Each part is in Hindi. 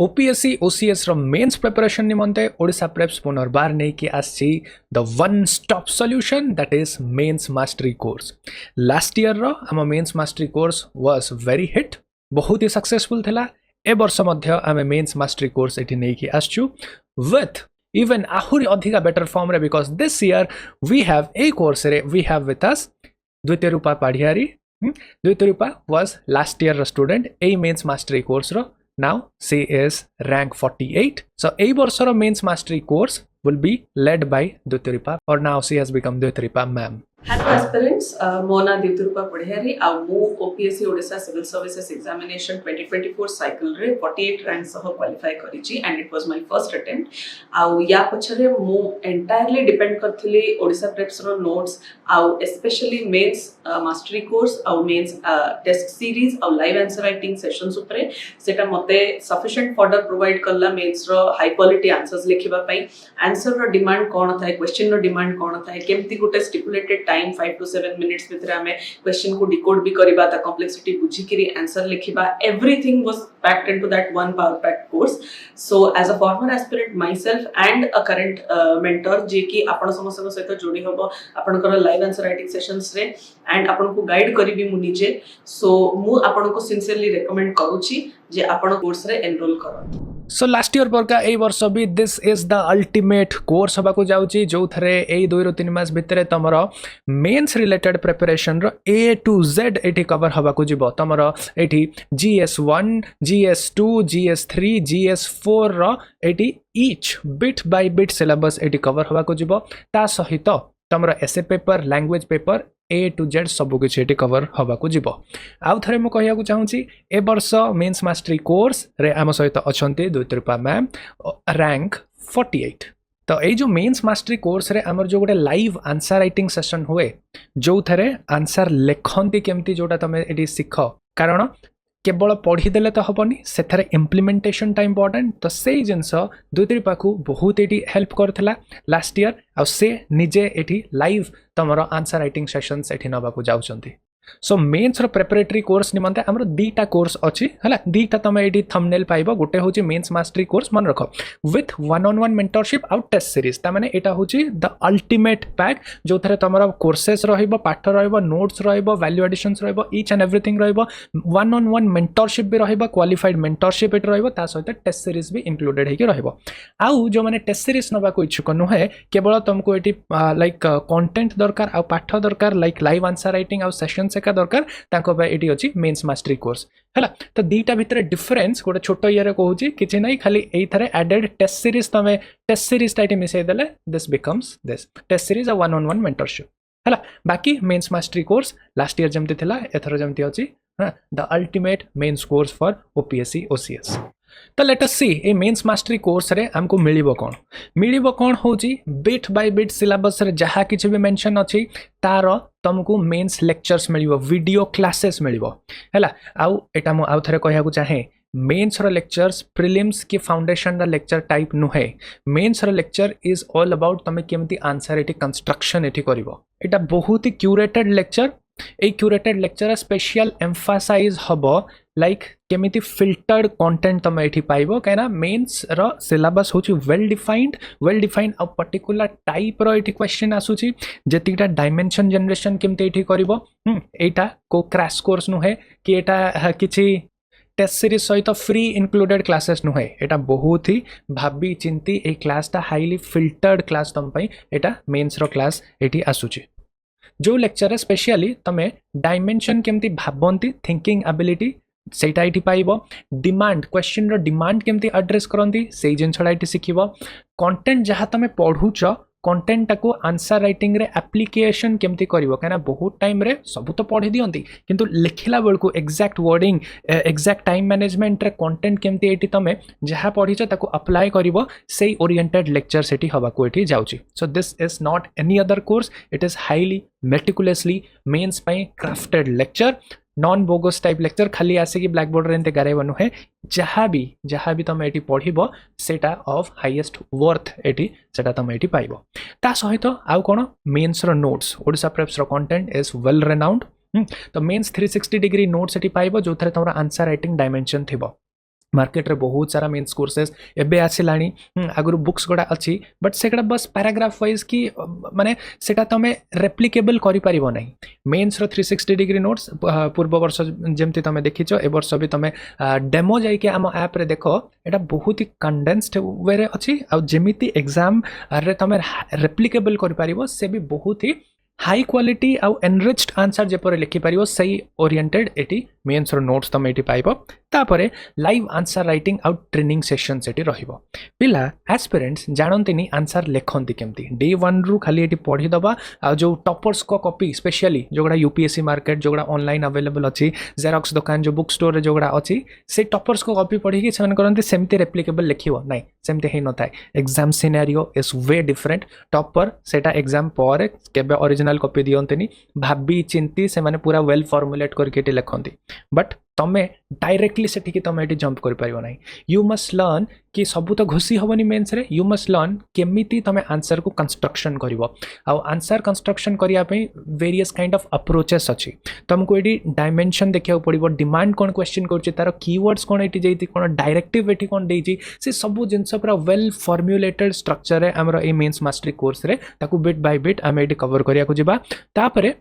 ओपीएससी ओसीएस रो मेंस प्रिपरेशन निमंते ओडिशा प्रेप्स पुनर्बार नै कि आछि the one stop solution that is mains mastery course. Last year रो हम mains mastery course was very hit, बहुत ही सक्सेसफुल थिला। ए वर्ष मध्य आमे मेंस मास्टरी कोर्स एठी नै कि आछु with even ahuri adhika better form re, because this year we have a course re we have with us Dvitirupa Padhiyari. Dvitirupa was last year student a mains mastery course ro. Now she is rank 48. So a borsor mains mastery course will be led by Dvitirupa, or now she has become Dvitirupa ma'am. Hello aspirants, mo na Dvitirupa Padhiyari au mu OPSC Odisha Civil Services Examination 2024 cycle re 48 ranks sah qualify karichi, and it was my first attempt. Au ya pachare mu entirely depend karthili Odisha Preps ro notes au especially mains mastery course au mains test series au live answer writing sessions upre seta mate sufficient fodder provide kalla mains ro high quality answers likhiba pai, answer ro demand kon thae, question ro demand kon thae, kemti gote stipulated time 5 to 7 minutes भितर हमें क्वेश्चन को डिकोड भी करिबा, ता कॉम्प्लेक्सिटी बुझी करी आंसर लिखिबा, everything was packed into that one power packed course. So as a former aspirant myself and a current mentor जे कि आपण समस्त सहित जोड़ी हबो आपनकर लाइव आंसर राइटिंग सेशंस रे एंड आपण को गाइड करिबी मु निजे. सो मु आपण को सिंसियरली रेकमेंड करूची जे आपण कोर्स रे एनरोल करो. सो लास्ट ईयर पर का ए वर्ष भी this is the ultimate course हबा को जाउची, जो थरे ए 2 रो 3 मास भितरे तमरो मेंस रिलेटेड प्रिपरेशन रो ए टू जेड एठी कवर हबा को जिवो. तमरो एठी GS1 GS2 GS3 GS4 रो एठी each bit by bit syllabus एठी कवर हबा को जिवो. ता सहित तमरो essay paper, language paper A to Z सब किछ एठी कवर हबा को जिवो. आउ थरे म कहिया को चाहूची ए वर्ष मेंस मास्टरी कोर्स रे आम सहित अछंती द्वितीरुपा मैम रैंक 48. तो ए जो मेंस मास्टरी कोर्स रे हमर जो गोटे लाइव आंसर राइटिंग सेशन हुए, जो थरे आंसर लेखंती केमती जोटा तमे एठी सिख, कारण केवल पढ़ीदेले तो हेनी, से इम्प्लीमेंटेशन टा इम्पोर्टेंट. तो से जिनस द्वितीरुपा को बहुत ये हेल्प करथिला लास्ट ईयर, आ से निजे एठी लाइव तमर आंसर राइटिंग सेशंस एठी नबा को जाउचंती. सो मेंस रो प्रिपरेटरी कोर्स निमंते हमर दीटा कोर्स अछि हला, दीटा तमे एठी थंबनेल पाइबो. गोटे होची मेंस मास्टरी कोर्स मन रखो with one on one mentorship आउट टेस्ट सीरीज. ता माने एटा होची द अल्टीमेट पैक, जो थरे तमरा कोर्सेस रहइबो, पाठ रहइबो, नोट्स रहइबो, वैल्यू एडिशंस रहइबो, ईच एंड एवरीथिंग रहइबो, वन ऑन वन मेंटरशिप भी रहइबो, क्वालिफाइड मेंटरशिप एट रहइबो, ता सहित टेस्ट सीरीज भी इंक्लूडेड हेकि रहइबो. आउ जो माने टेस्ट सीरीज नबा को इच्छुक नुहे, केवल तुमको एटी लाइक कंटेंट दरकार आ पाठ दरकार, लाइक लाइव आंसर राइटिंग आ सेशन सेका दरकार, ताको बा एटी अछि मेंस मास्टरी कोर्स हला. तो दीटा भितर डिफरेंस गोटे छोटो इयर कहूची किछि नै, खाली एई थरे एडेड टेस्ट सीरीज तमे टेस्ट सीरीज टाइट मिसै देले this becomes this test series आ वन ऑन वन मेंटरशिप हला. बाकी mains mastery course last year जमती थिला, एथरो जमती अछि the ultimate mains course for OPSC OCS. तो लेट अस सी ए मेंस मास्टरी कोर्स रे हमको मिलिबो कोन होची बिट बाय बिट सिलेबस रे जहा किछि भी मेंशन अछि तार तुमको मेंस लेक्चर्स मिलिबो, वीडियो क्लासेस मिलिबो हैला. आउ एटा मु आउ थरे कहया को चाहे, मेंस रो लेक्चर्स प्रीलिम्स की फाउंडेशन रा लेक्चर टाइप नुहे. मेंस रो लेक्चर इज ऑल अबाउट तमे केमती आंसर एटी कंस्ट्रक्शन एटी करिवो. एटा बहुत ही क्यूरेटेड लेक्चर. ए क्यूरेटेड लेक्चर स्पेशल एम्फासाइज हबो लाइक केमिति फिल्टर्ड कंटेंट तमे एठी पाइबो, काना मेंस रो सिलेबस होची वेल डिफाइंड आ पर्टिकुलर टाइप रो एठी क्वेश्चन आसुची, जेतिटा डायमेंशन जनरेशन केमते एठी करिवो. एटा को क्रैश कोर्स नुहे कि एटा किछि टेस्ट सीरीज सहित फ्री इंक्लूडेड क्लासेस नुहे. एटा बहुत ही भाबी चिंती ए क्लासटा हाईली फिल्टर्ड क्लास तम पई एटा मेंस रो क्लास एठी आसुची. जो लेक्चर स्पेशली तमे डायमेंशन केमती भाबंती, थिंकिंग एबिलिटी सेटा एठी पाइबो. डिमांड क्वेश्चन रो डिमांड केमती एड्रेस करंती सेई जिनछडा एठी सिखिबो. कंटेंट जहा तमे पढुछ कंटेंट टाको आंसर राइटिंग रे एप्लीकेशन केमती करिवो, काना बहुत टाइम रे सब तो पढ़ी दियंती, किंतु लिखिला बेल को exact wording, exact time management रे कंटेंट केमती एठी तमे जहा पढिछ ताको अप्लाई करिवो, सेई ओरिएंटेड लेक्चर सेठी हबा को एठी जाउची. So this is not any other course, it is highly meticulously mains पई crafted lecture, non bogus type lecture. खाली आसे कि ब्लैक बोर्ड रे एंते गारेबो नुहे, जहा भी तमे एठी पढिबो सेटा ऑफ हाईएस्ट वर्थ एठी सेटा तमे एठी पाइबो. ता सहित आउ कोन मेंस रो नोट्स, ओडिसा प्रेप्स रो कंटेंट इज वेल रेनाउंड. तो मेंस 360 डिग्री नोट्स एठी पाइबो, जो थरे तमरा आंसर राइटिंग डायमेंशन थिबो. मार्केट रे बहुत सारा मेन्स कोर्सेस एबे आसिलानी आगु बुक्स गुड़ा अच्छी बट सेटा बस पैराग्राफ वाइज कि माने सेटा तमे रेप्लिकेबल करि परिबो नै मेन्स रो 360 डिग्री नोट्स पूर्व वर्ष जेमती तमे देखिचो ए वर्ष भी तमे डेमो जाई के हम ऐप रे देखो एटा बहुत ही कंडेंस्ड वे रे अछि आ जेमिति एग्जाम रे तमे रेप्लिकेबल करि परिबो से भी बहुत ही हाई क्वालिटी आउ एनरिच्ड आंसर जेपर लिखि पारिबो सही ओरिएंटेड एटी मेन्स रो नोट्स तमे एटी पाइबो तापरे लाइव आंसर राइटिंग आउ ट्रेनिंग सेशन सेटी रहिबो पिला एस्पिरेंट्स जानंतिनी आंसर लेखंती केमती डे 1 रु खाली एटी पढी दबा आ जो टॉपर्स को कॉपी स्पेशली जोगडा यूपीएससी मार्केट जोगडा ऑनलाइन अवेलेबल अछि जेरॉक्स दुकान जो बुक स्टोर रे जोगडा अछि से टॉपर्स को कॉपी पढी कि सेवन करंती सेमती रेप्लिकेबल लिखिबो नै सेमती हे न थाए exam scenario is way different topper सेटा एग्जाम पर केबे ओरिजिनल कॉपी दियंतनी भाबी चिंती से माने पूरा वेल फॉर्मुलेट करके लिखंती बट तमे डायरेक्टली सेठी कि तमे एटी जंप कर परिबो नै यू मस्ट लर्न कि सबु तो घोसी होबनी मेंस रे यू मस्ट लर्न केमिति तमे आंसर को कंस्ट्रक्शन करिवो आ आंसर कंस्ट्रक्शन करिया पे वेरियस काइंड ऑफ अप्रोचेस अछि तुमको एटी डायमेंशन देखियो पड़िबो डिमांड कोन क्वेश्चन करछि तार कीवर्ड्स कोन एटी जैति कोन डायरेक्टिव एटी कोन देछि से सबु जिंस पूरा वेल फॉर्मुलेटेड स्ट्रक्चर रे हमरो ए मेंस मास्टरी कोर्स रे ताकू बिट बाय बिट हम एटी कवर करिया को जिबा तापरे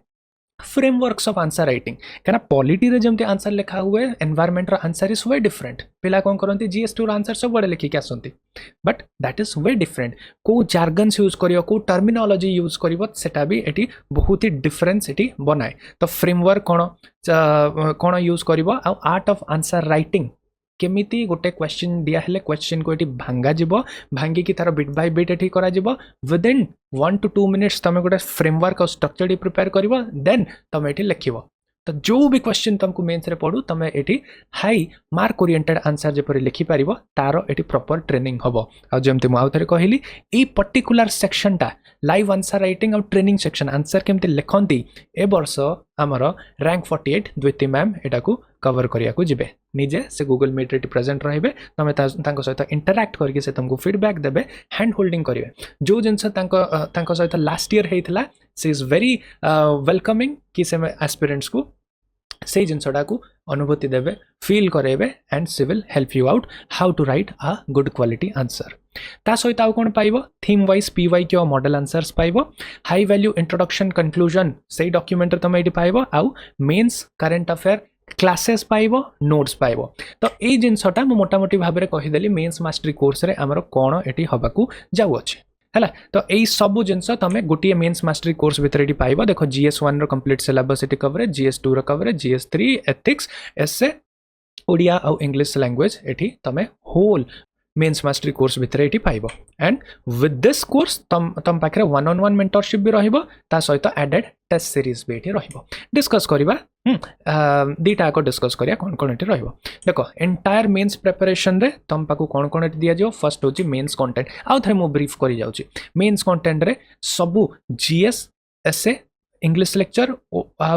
फ्रेमवर्क्स ऑफ आंसर राइटिंग कहना पॉलिटी रे जमते आंसर लिखा हुए एनवायरमेंट रो आंसर इज वे डिफरेंट पिला कोन करंती जीएस2 रो आंसर सब बडे लिखि के आसंती but that is way different को जार्गन्स यूज करियो को टर्मिनोलॉजी यूज करिवो सेटा भी एटी बहुत ही डिफरेंस एटी बनाए तो फ्रेमवर्क कोन यूज करिवो आ आर्ट ऑफ आंसर राइटिंग केमिति गोटे क्वेश्चन दिया हेले क्वेश्चन को एटी भांगा जिवो भांगी की तार बिट बाय बिट एटी करा जिवो विद इन 1 to 2 मिनिट्स तमे गोटे फ्रेमवर्क और स्ट्रक्चर प्रिपेयर करिवो देन तमे एटी लिखिवो तो जो भी क्वेश्चन तुमको मेंस रे पढु तमे एटी हाई मार्क ओरिएंटेड आंसर जेपरि लिखि पारिबो तारो एटी प्रॉपर ट्रेनिंग हबो आ जेमते मु आउथरे कहिली ए पर्टिकुलर सेक्शन टा लाइव आंसर राइटिंग और ट्रेनिंग सेक्शन आंसर केमते लिखंती ए वर्ष हमर रैंक 48 द्वितीय मैम एटा को कवर करिया को जिबे निजे से गूगल मीट रे प्रेजेंट रहिबे तमे तांको सहित इंटरैक्ट करके से तुमको फीडबैक देबे हैंड होल्डिंग करिवे जो जिंस तांको सहित लास्ट ईयर हेइथला से इज वेरी वेलकमिंग कि से एस्पिरेंट्स को से जिनसटा को अनुभूति देवे फील करेबे and she will help you out how to write a good quality answer ता सहित आउ कोन पाइबो theme wise PYQ model answers पाइबो हाई वैल्यू इंट्रोडक्शन कंक्लूजन से डॉक्यूमेंट तमे एटी पाइबो आउ मेंस करंट अफेयर क्लासेस पाइबो नोट्स पाइबो तो ए जिनसटा मु मोटामोटी भाबरे कहि देली मेंस मास्टरी कोर्स रे हमरो कोन एटी हबाकू जाउ अछि हैला तो एई सबु जिनस तमे गोटिए मेंस मास्टरी कोर्स भितर एटी पाइबो देखो जीएस1 रो कंप्लीट सिलेबस एटी कवरेज जीएस2 रो कवरेज जीएस3 एथिक्स एसए ओडिया और इंग्लिश लैंग्वेज एटी तमे होल मेंस मास्टरी कोर्स भितर एटी पाइबो एंड विद दिस कोर्स तम पाखरे 1-on-1 मेंटरशिप भी रहिबो ता सहित एडेड टेस्ट सीरीज भी एटी रहिबो डिस्कस करिबा दीटा को डिस्कस करिया कोन एटी रहिबो देखो एंटायर मेंस प्रिपरेशन रे तम पाकू कोन एटी दिया जो फर्स्ट होची मेंस कंटेंट आ थरे मो ब्रीफ करि जाउची मेंस कंटेंट रे सबु जीएस एसए इंग्लिश लेक्चर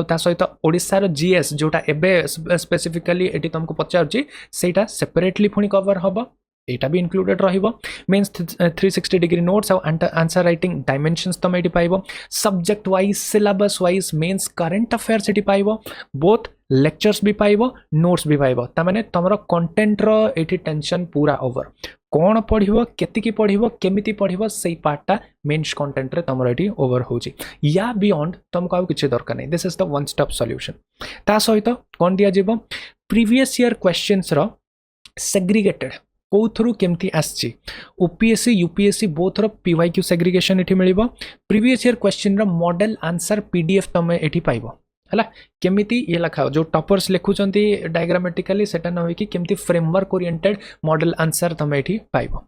ता सहित ओडिसा रो जीएस जोटा एबे स्पेसिफिकली एटी तुमको पचारची सेटा सेपरेटली पुनी कवर हबो एटा भी इंक्लूडेड रहिबो मेंस 360 डिग्री नोट्स और आंसर राइटिंग डायमेंशंस तमे एटी पाइबो subject wise syllabus wise mains current affairs एटी पाइबो बोथ लेक्चर्स भी पाइबो नोट्स भी पाइबो ता माने तमरो कंटेंट रो एटी टेंशन पूरा ओवर कोन पढिबो केतिकी पढिबो केमिति पढिबो सेई पार्टटा मेंस कंटेंट रे तमरो एटी ओवर होची या बियॉन्ड तुमको आ किछि दरकार नै this is the one stop solution ता सहित कोन दिया जेबो प्रीवियस ईयर क्वेश्चंस रो सेग्रीगेटेड को थ्रू केमती आछि ओपीएससी यूपीएससी बोथ रो पीवाईक्यू सेग्रीगेशन एठी मिलिबो प्रीवियस ईयर क्वेश्चन रो मॉडल आंसर पीडीएफ तमे एठी पाइबो हला केमिति ये लिखा जो टॉपर्स लिखुचंती डायग्रामेटिकली सेटा न होई कि केमती फ्रेमवर्क ओरिएंटेड मॉडल आंसर तमे एठी पाइबो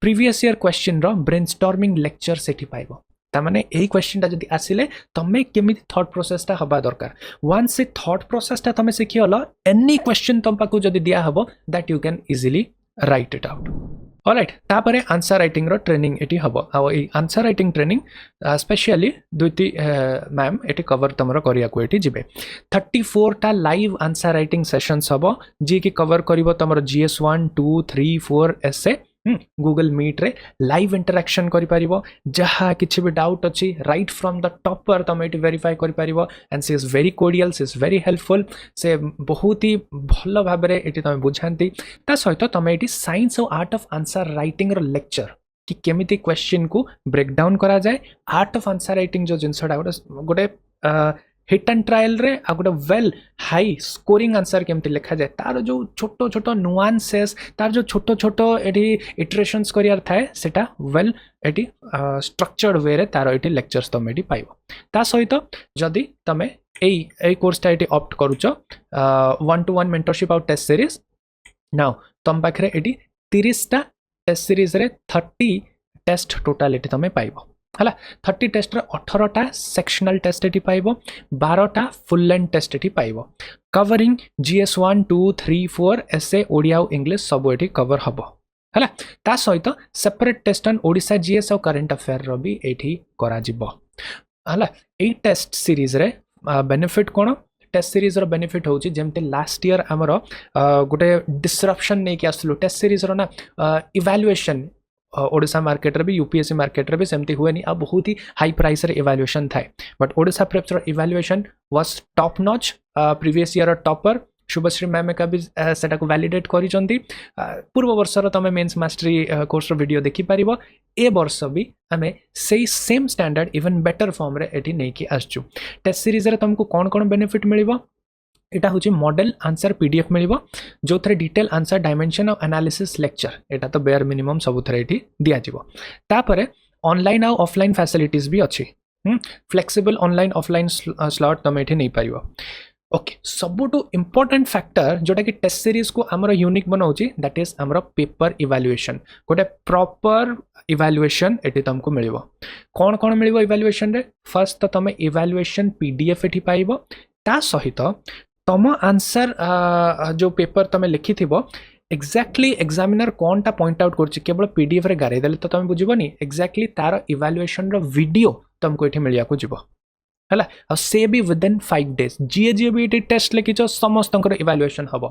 प्रीवियस ईयर क्वेश्चन रो ब्रेनस्टॉर्मिंग लेक्चर सेठी पाइबो तामाने एही क्वेश्चनटा जदि आसिले तमे केमिति थॉट प्रोसेसटा हबा दरकार वन्स से थॉट प्रोसेसटा तमे सिखियलो एनी क्वेश्चन तम पाकू जदि दिया हबो that you can easily write it out alright तापरे आंसर राइटिंग रो ट्रेनिंग एटी हबो आ ए answer writing training specially Dwiti ma'am एटी कवर तमरो करिया को एटी जिबे 34 टा लाइव आंसर राइटिंग सेशंस हबो जे कि कवर करिवो तमरो जीएस1 2 3 4 एसए गूगल मीट रे लाइव इंटरेक्शन करि परिबो जहा किछि भी डाउट अछि राइट फ्रॉम द टॉपर तमे एटी वेरीफाई करि परिबो and she is very cordial she is very helpful से बहुत ही भल भाबरे एटी तमे बुझांती ता सहित तमे एटी साइंस और आर्ट ऑफ आंसर राइटिंग रो लेक्चर कि केमिति क्वेश्चन को ब्रेक डाउन करा जाए आर्ट ऑफ आंसर राइटिंग जो जिनसडा गोटे हिट एंड ट्रायल रे आ गोटे वेल हाई स्कोरिंग आंसर केमती लिखा जाए तार जो छोटो छोटो नुआंसेस तार जो छोटो छोटो एटी इटरेशंस करियार थाए सेटा वेल एटी स्ट्रक्चर्ड वे रे तार एटी लेक्चर्स तमे एटी पाइबो ता सहित जदी तमे एई कोर्सटा एटी ऑप्ट करूचो 1-to-1 मेंटरशिप आउट टेस्ट सीरीज नाउ तम पाखरे एटी 30 टा टेस्ट सीरीज रे 30 टेस्ट टोटल एटी तमे पाइबो हला 30 टेस्ट रे 18 टा सेक्शनल टेस्ट एटी पाइबो 12 टा फुल लेंथ टेस्ट एटी पाइबो कवरिंग जीएस 1 2 3 4 एसए ओडिया और इंग्लिश सब एटी कवर हबो हला ता सहित separate test on Odisha GS और करंट अफेयर रो भी एठी करा जिवो हला ए टेस्ट सीरीज रे बेनिफिट कोन टेस्ट सीरीज रो बेनिफिट होची जेमते लास्ट ईयर हमरो गोटे डिसरप्शन नै कि आसलु टेस्ट सीरीज रो ना इवैल्यूएशन ओडिशा मार्केट रे भी यूपीएससी मार्केट रे भी सेमती हुए नहीं आ बहुत ही हाई प्राइस रे इवैल्यूएशन थाए बट ओडिशा प्रेप्स रो evaluation was top notch previous year topper Shubhashree ma'am का भी सेटा को वैलिडेट करिसंती पूर्व वर्ष रो तमे मेंस मास्टरी कोर्स रो वीडियो देखि परिबो ए वर्ष भी हमें सेही same standard even better form रे एठी नै कि आछू टेस्ट सीरीज रे तुमको कोन कोन बेनिफिट मिलिबो एटा होची मॉडल आंसर पीडीएफ मिलिबो जो थरे डिटेल आंसर डायमेंशन और एनालिसिस लेक्चर एटा तो बेयर मिनिमम सब थरे एठी दिया जिवो तापरे ऑनलाइन और ऑफलाइन फैसिलिटीज भी अछि फ्लेक्सिबल ऑनलाइन ऑफलाइन स्लॉट तमे एठी नै पारिबो ओके सबुटु इंपोर्टेंट फैक्टर जोटा कि टेस्ट सीरीज को हमरो यूनिक बनाउची दैट इज हमरो पेपर इवैल्यूएशन गोटे प्रॉपर इवैल्यूएशन एठी तुमको मिलिबो कोन कोन मिलिबो इवैल्यूएशन रे फर्स्ट तो तमे इवैल्यूएशन पीडीएफ एठी पाइबो ता सहित तम आंसर जो पेपर तमे लिखि थिबो एक्जाक्टली एग्जामिनर कोनटा पॉइंट आउट करछि केवल पीडीएफ रे गारे देले तो तमे बुझिबोनी एक्जाक्टली तार इवैल्यूएशन रो वीडियो तुमको एठी मिलिया को जिवो हला और से भी विदिन 5 डेज जीए भी टेस्ट लिखिच समस्त इवैल्यूएशन हम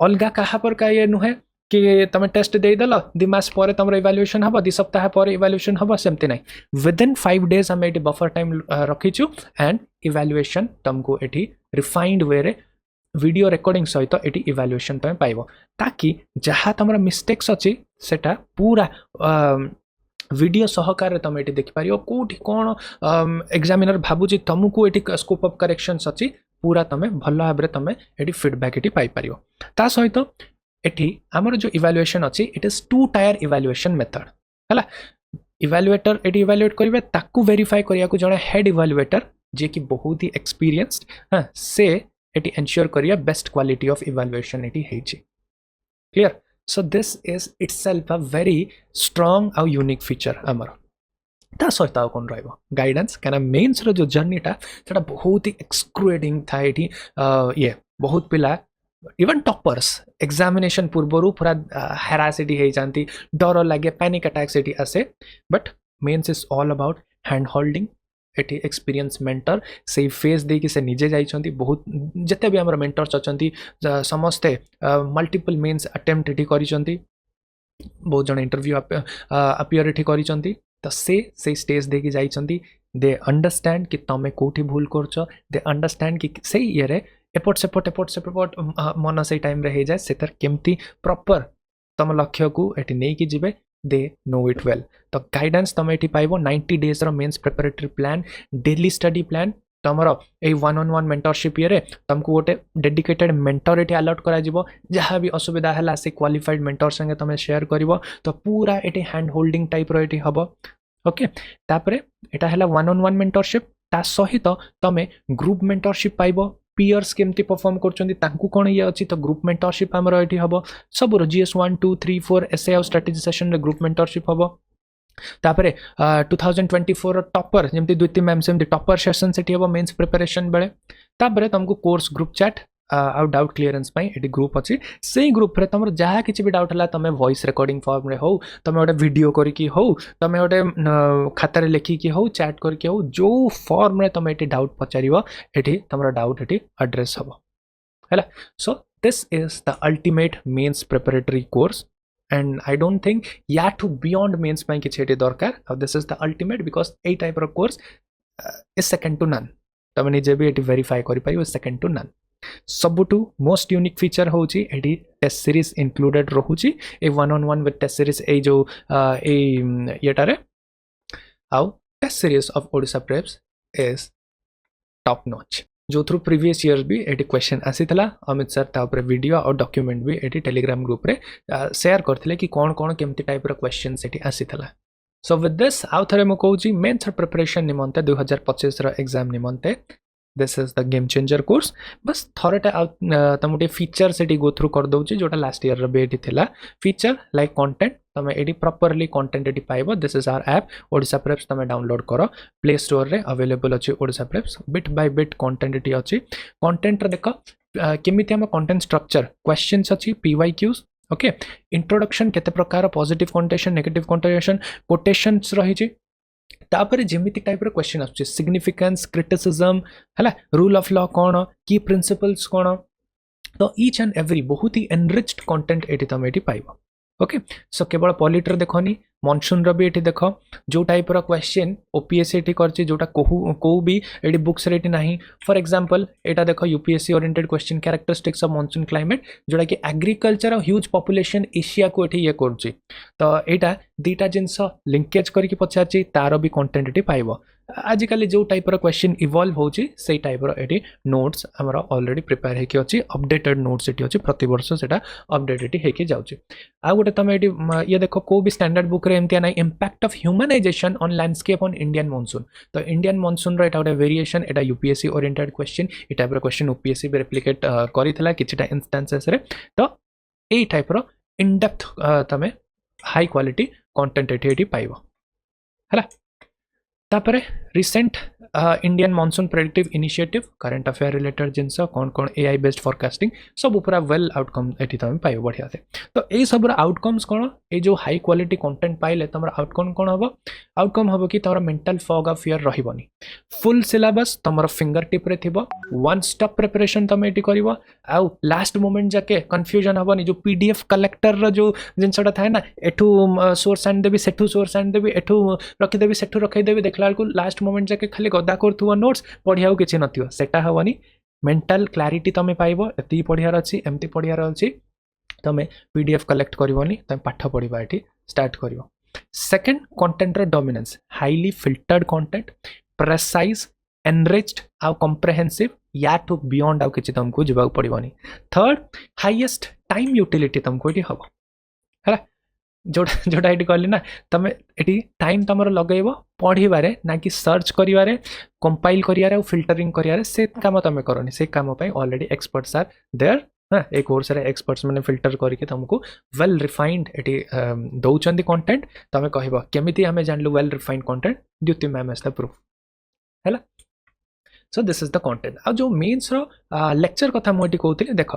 अलग कहा पर का ये नुहे कि तुम टेस्ट दे देल 2 मास पर तुम इवैल्यूएशन हम 2 सप्ताह पर इवैल्यूएशन हम सेमती ना विदिन 5 डेज आम ये बफर टाइम रखीचु एंड इवैल्यूएशन तुमको ये रिफाइंड वे रे वीडियो रिकॉर्डिंग सहित ये इवैल्यूएशन तुम पाइबो ताकि जहाँ तुम मिस्टेक्स अच्छी सेटा पूरा वीडियो सहकार तुम ये देखिपार कौटी कौन एग्जामिनर भावुची तुमको ये स्कोप ऑफ करेक्शंस अच्छी पूरा तुम भल भाव में तुम ये फीडबैक ये पाइपर ता सहित ये आमर जो इवैल्यूएशन अच्छी it is 2 tyre evaluation method है इवैल्यूएटर ये इवैल्यूएट करेंगे ताकू वेरीफाई करिया को जड़े हेड इवैल्यूएटर जे कि बहुत ही एक्सपीरियंस्ड हाँ से ये एनश्योर करिया बेस्ट क्वालिटी ऑफ इवैल्यूएशन ये clear so this is itself a very strong और यूनिक फीचर आमर ता सहित आउ कोन रहइबो गाइडेंस काना मेंस रो जो जर्नी टा सेटा बहुत ही एक्सक्रूडिंग था एठी ये बहुत पिला इवन टॉपर्स एग्जामिनेशन पूर्वरु पूरा हैरासिटी हे जानती डर लागे पैनिक अटैक्स एठी आसे but mains is all about hand holding एटी एक्सपीरियंस मेंटर से फेस दे कि से निजे जाइछंती बहुत जते भी हमर मेंटर्स अछंती समस्ते मल्टीपल मेंस अटेम्प्ट एटी करिसंती बहुत जण इंटरव्यू अपीयर एटी करिसंती तो से स्टेज दे कि जाइछंती दे अंडरस्टैंड कि तमे कोठी भूल करछो दे अंडरस्टैंड कि से ये रे एपोर्ट सेपोर्ट मन से टाइम रे हे जाय सेतर केमती प्रॉपर तम लक्ष्य को एटी नै कि जिवे दे नो इट वेल तो गाइडेंस तुम ये पाइबो 90 डेज रो mains preparatory plan daily study plan तुमर ए 1-on-1 मेंटरशिप ये तुमको गोटे डेडिकेटेड मेंटर ये अलॉट करा जिवो जहाँ भी असुविधा है से क्वालिफाइड मेंटर संगे तुम शेयर करिवो तो पूरा ये हैंड होल्डिंग टाइप रो ये हबो ओके तापरे एटा हला 1-on-1 मेंटरशिप ता सहित तुम ग्रुप मेंटरशिप पाइबो पियर्स केमती परफॉर्म करछंती तांकू कोन ये अछि तो ग्रुप मेंटरशिप हमर एठी हबो सब जीएस 1 2 3 4 एसए और स्ट्रेटजी सेशन रे ग्रुप मेंटरशिप हबो तापरे 2024 टॉपर जेमती द्वितीय मैम सेमती टॉपर सेशन सेठी हबो मेंस प्रिपरेशन बेले तापरे तुमको कोर्स ग्रुप चैट आउ डाउट क्लियरेंस पई एटी ग्रुप अछि सेही ग्रुप रे तमर जहा किछि भी डाउट हला तमे वॉइस रिकॉर्डिंग फॉर्म रे हो तमे ओटे वीडियो करी की हो तमे ओटे खाता रे लिखी की हो चैट करी की हो जो फॉर्म रे तमे एटी डाउट पचारिबो एटी तमरा डाउट एटी एड्रेस हबो हैला so this is the ultimate mains preparatory course and I don't think या to beyond means ପାଇଁ କିଛି ଏଠି ଦରକାର this is the ultimate because ଏଇ type ର course is second to none ତମେ ନିଜେ ବି ଏଠି verify କରିପାରିବ second to none ସବୁଠୁ most unique feature ହେଉଛି ଏଠି test series included ରହୁଛି ଏ one on one with test series ଏଇ ଯୋଉ ଏଇ ଇଏଟାରେ ଆଉ test series of Odisha Preps is top notch जो थ्रू प्रीवियस इयर्स भी एटी क्वेश्चन आसीथिला अमित सर तापर वीडियो और डॉक्यूमेंट भी एटी टेलीग्राम ग्रुप रे शेयर करथिले कि कोन कोन केमती टाइप रो क्वेश्चन एटी आसीथिला सो विथ दिस आउ थरे मो कहूची मेंस प्रिपरेशन निमंते 2025 रो एग्जाम निमंते this is the game changer course बस थोरटे तमोटे फीचर सेटी गो थ्रू कर दउची जोटा लास्ट ईयर रो बेटी थिला फीचर लाइक कंटेंट तमे एटी प्रॉपर्ली कंटेंट एटी पाइबो this is our app Odisha preps तमे डाउनलोड करो प्ले स्टोर रे अवेलेबल अछि Odisha preps bit by bit content एटी अछि कंटेंट रे देखो केमिति हम कंटेंट स्ट्रक्चर क्वेश्चंस अछि पीवाईक्यूज ओके इंट्रोडक्शन केते प्रकार positive contention negative contention quotations रही छी तापर जेमिति टाइप रो क्वेश्चन आछे सिग्निफिकेंस क्रिटिसिज्म हला रूल ऑफ लॉ कोन की प्रिंसिपल्स कोन तो ईच एंड एवरी बहुत ही एनरिच्ड कंटेंट एटी तमे एटी पाइबो ओके सो केवल पॉलिटर देखनी मॉनसून रो भी एटी देखो जो टाइप रो क्वेश्चन ओपीएससी एटी करछि जोटा को भी एटी बुक्स रे एटी नाही फॉर एग्जांपल एटा देखो UPSC oriented question characteristics of monsoon climate जोटा कि एग्रीकल्चर ह्यूज पॉपुलेशन एशिया को एटी ये करछि तो एटा दीटा जिंस लिंकेज करके पचारछि तारो भी कंटेंट एटी पाइबो आजिकल जो टाइप रो क्वेश्चन इवॉल्व होछि सेई टाइप रो एटी नोट्स हमरा ऑलरेडी प्रिपेयर हेकि अछि अपडेटेड नोट्स एटी अछि प्रति वर्ष सेटा अपडेट एटी हेकि जाउछि आ गोटे तमे एटी ये देखो को भी स्टैंडर्ड बुक रे एमतिया नै impact of humanization on landscape on Indian monsoon तो इंडियन मॉनसून रो एटा गोटे वेरिएशन एटा यूपीएससी ओरिएंटेड क्वेश्चन ए टाइप रो क्वेश्चन यूपीएससी भी रेप्लिकेट करिथिला किछटा इंस्टेंसेस रे तो ए टाइप रो इन डेप्थ तमे हाई क्वालिटी कंटेंट एटी पाइबो हला तापरे recent Indian monsoon predictive initiative current affair related जिनस कौन कौन एआई बेस्ड फोरकास्टिंग सब पूरा वेल आउटकम एटी तुम पाइब बढ़िया से तो यही सब आउटकम्स कौन ये जो हाई क्वालिटी कंटेंट पाइले तुम आउटकम कौन हम आउटकम हम कि तुम मेंटल फॉग ऑफ फियर रही फुल सिलेबस तुम फिंगर टिप रे थिबो वन स्टॉप प्रिपरेशन तुम ये कर आउ लास्ट मोमेंट जाके कन्फ्यूजन हेनी जो पीडीएफ कलेक्टर रो जो जिनसटा थाए ना एठू सोर्स आनी देवी सेठू सोर्स आनी देवी एठू रखीदेवी सेठू रखीदेवी देखला बेलू लास्ट मोमेंट जाके खाली गदा कर नोट्स पढ़िया किसी नथियो सेटा हेनी मेंटल क्लारिटी तुम पाइब एति पढ़ियार अच्छी एमती पढ़ियार अच्छी तुम पीडीएफ कलेक्ट करनी तुम पाठ पढ़ा ये स्टार्ट कर सेकेंड कंटेंट रो dominance highly filtered content precise enriched आउ कम्प्रेहेंसिव या टू बियॉन्ड आउ किछि तुमको जीवा पड़ोनी थर्ड हाईएस्ट टाइम यूटिलिटी तुमको ये हम है जोटा जोटा ये कहली ना तुम ये टाइम तुम लगे पढ़वे ना कि सर्च करिवारे कंपाइल करिवारे और फिल्टरिंग करिवारे से काम तुम करनी से काम पे ऑलरेडी एक्सपर्ट्स आर देयर हाँ एक कोर्स रे एक्सपर्ट्स मैंने फिल्टर करके तुमको वेल रिफाइंड ये दौरान कंटेंट तुम कह केमिति आम जानलु well refined content Dyuti ma'am as the proof है so this is the content आ जो मेन्स रो लेक्चर कथा मुझे कहते देख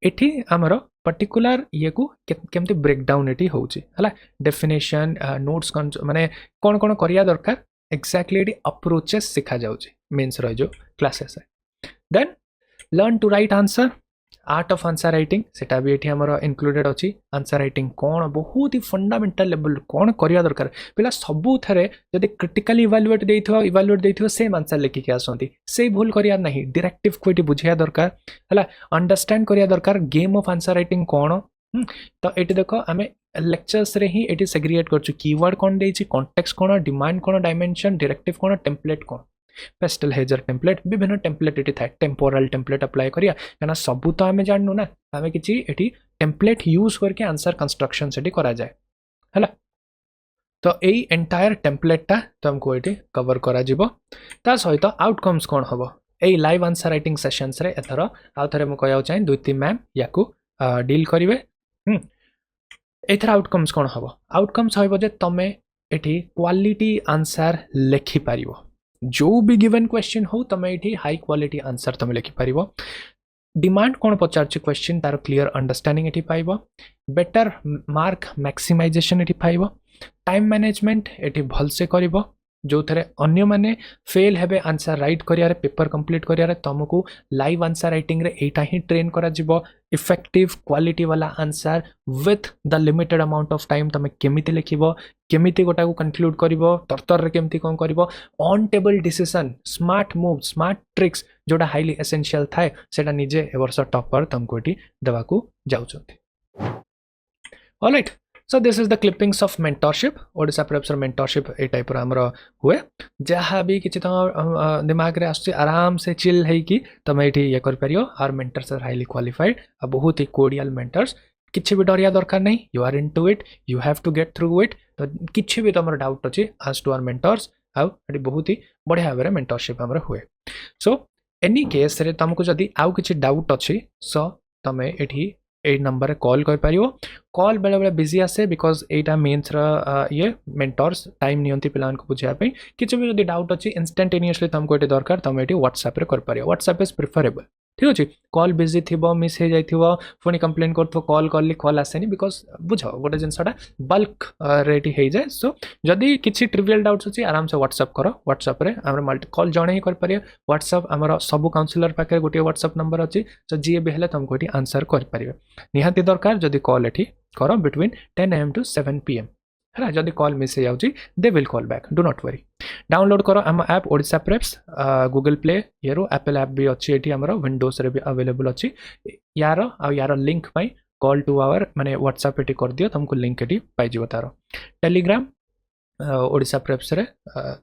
ये आमर पर्टिकुलर ये को केमती ब्रेकडाउन ये होची है डेफिनेशन नोट्स माने कौन कौन करिया दरकार एक्जाक्टली ये अप्रोचेस सिखा जाउची मेन्स रो जो क्लासेस है then learn to write answer art of answer writing सेटा भी ये आमर इनक्लूडेड अच्छी आंसर राइटिंग कौन बहुत ही फंडामेंटल लेवल कौन करिया दरकार पिला सबू थरे जदि क्रिटिकली इवैल्यूएट देइथियो सेम आंसर लिखिके आसंती से भूल करिया नहीं डायरेक्टिव को ये बुझिया दरकार है अंडरस्टैंड करिया दरकार गेम ऑफ आंसर राइटिंग कौन तो ये देखो आम लेक्चर्स रे ही ये सेग्रीगेट करछु कीवर्ड कौन देछि कॉन्टेक्स्ट कौन डिमांड कौन डायमेंशन डायरेक्टिव कौन टेम्पलेट कौन पेस्टल हेजर टेम्पलेट विभिन्न टेम्पलेट ये थाए टेम्पोरल टेम्पलेट अप्लाई करिया कहना सबू तो आम जानू ना आम कि टेम्पलेट यूज करके आंसर कंस्ट्रक्शन से करा जाए है तो यही एंटायर टेम्पलेटा तुमको ये कवर करा ता सहित आउटकम्स कौन हम यही लाइव आंसर राइटिंग सेशंस रे एथर आउ थे मुझे कहना चाहिए द्युति मैम या डील करेंगे एथर आउटकम्स कौन हम आउटकम्स हम तुम ये क्वालिटी आंसर लिखिपार जो भी गिवन क्वेश्चन हो तुम ये हाई क्वालिटी आंसर तुम लिखिपार डिमांड कौन पचार क्वेश्चन तार क्लीयर अंडरस्टैंडिंग ये पाइब बेटर मार्क मैक्सिमाइजेशन ये पाइब टाइम मैनेजमेंट ये भलसे कर जो थे अन्य मैंने फेल हेबे आंसर राइट करियारे पेपर कंप्लीट करियारे तुमको लाइव आंसर राइटिंग रे एटा ही ट्रेन करा जिवो इफेक्टिव क्वालिटी वाला answer with the limited amount of time तुम केमिति लिखिबो केमिति गोटा को कंक्लूड करिवो तरतर रे केमिति कोन करिवो on table decision smart move smart tricks जोटा हाईली एसेंशियल थाए सेटा निजे ए वर्ष टॉपर तुमको एटी देवा को जाउछंती alright so this is the clippings of mentorship Odisha प्रेप्सर मेंटरशिप ए टाइप रो हमरो हुए जहाँ भी किछि तुम दिमाग रे आसछि आराम से चिल है कि तुम एठी ये कर परियो our mentors are highly qualified आ बहुत ही कोडियल मेंटर्स किछि भी डरिया दरकार नहीं you are into it you have to get through it तो किछि भी तुम डाउट अछि आज टू आर मेंटर्स आ एठी बहुत ही बढ़िया भाबरे मेंटरशिप हमरो हुए सो एनी केस रे तुमको जदी आउ किछि डाउट अछि सो तमे एठी ए नंबर कॉल कर पारियो कॉल बेले बेले बिजी आसे बिकॉज एटा मेंस ये मेंटर्स टाइम नियंती पिलान को बुझिया पे किछि भी जदी डाउट अछि इंस्टेंटेनियसली तुमको एटी दरकार तुम एटी व्हाट्सएप रे कर पारियो व्हाट्सएप इज प्रिफरेबल ठीक अछि कॉल बिजी थिबो मिस हे जाइथिबो फोन कंप्लेन करथो कॉल करली कॉल आसेनी बिकॉज बुझो गोटे जिनसटा बल्क रेडी हे जाय सो जदी किछि ट्रिवियल डाउट्स अछि आराम से व्हाट्सएप करो व्हाट्सएप रे हमर मल्टी कॉल जणे ही कर पारियो व्हाट्सएप हमर सब काउंसलर पाखे गोटे व्हाट्सएप नंबर अछि तो जी बेहले तुमको एटी आंसर कर पारियो निहाती दरकार जदी कॉल एठी करो बिटवीन 10 AM to 7 PM है जदि कॉल मिस हो जाउची they will call back do not worry download करो हम app Odisha preps Google play यारो एप्पल ऐप भी अच्छी एठी हमरो विंडोज रे भी अवेलेबल अच्छी यार लिंक पाई कॉल टू आवर माने व्हाट्सएप एटी कर दियो तुमको लिंक एटी पाई जिवो तारो टेलीग्राम ओडिशा प्रेप्स रे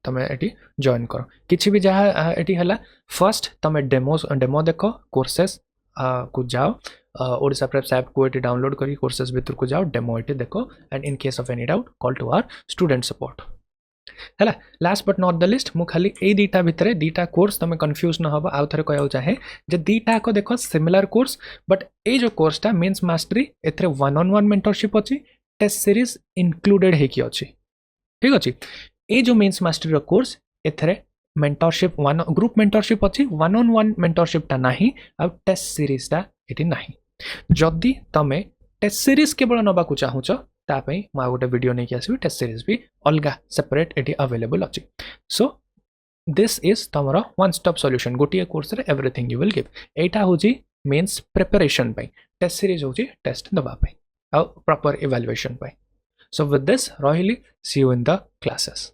तमे एटी जॉइन करो किछि भी जहा एटी हला फर्स्ट तमे डेमो देखो कोर्सेस को जाओ ओडिशा प्रेप्स ऐप को एटी डाउनलोड करी कोर्सेस भीतर को जाओ डेमो एटी देखो and in case of any doubt call to our student support हैला last but not the least मु खाली ए दीटा भितरे दीटा कोर्स तमे कंफ्यूज न होबा आउ थरे कहउ चाहे जे दीटा को देखो सिमिलर कोर्स बट ए जो कोर्सटा मींस मास्टरी एथरे 1-on-1 मेंटरशिप अछि टेस्ट सीरीज इंक्लूडेड हे कि अछि ठीक अछि ए जो मींस मास्टरी रो कोर्स एथरे मेंटरशिप वन ग्रुप मेंटरशिप अछि 1-on-1 मेंटरशिप ता नाही आ टेस्ट सीरीज ता एटी नाही जदि तमे टेस्ट सीरीज केवल नबा को चाहुच ता पई मा गोटे वीडियो नै कि आसी टेस्ट सीरीज भी अलगा सेपरेट एटी अवेलेबल अछि सो दिस इज तमरो वन स्टॉप सॉल्यूशन गोटिए कोर्स रे एवरीथिंग यू विल गिव एटा होजी मेंस प्रिपरेशन पई टेस्ट सीरीज होजी टेस्ट दबा पई आ प्रॉपर इवैल्यूएशन पई सो विथ दिस रोहिली see you in the classes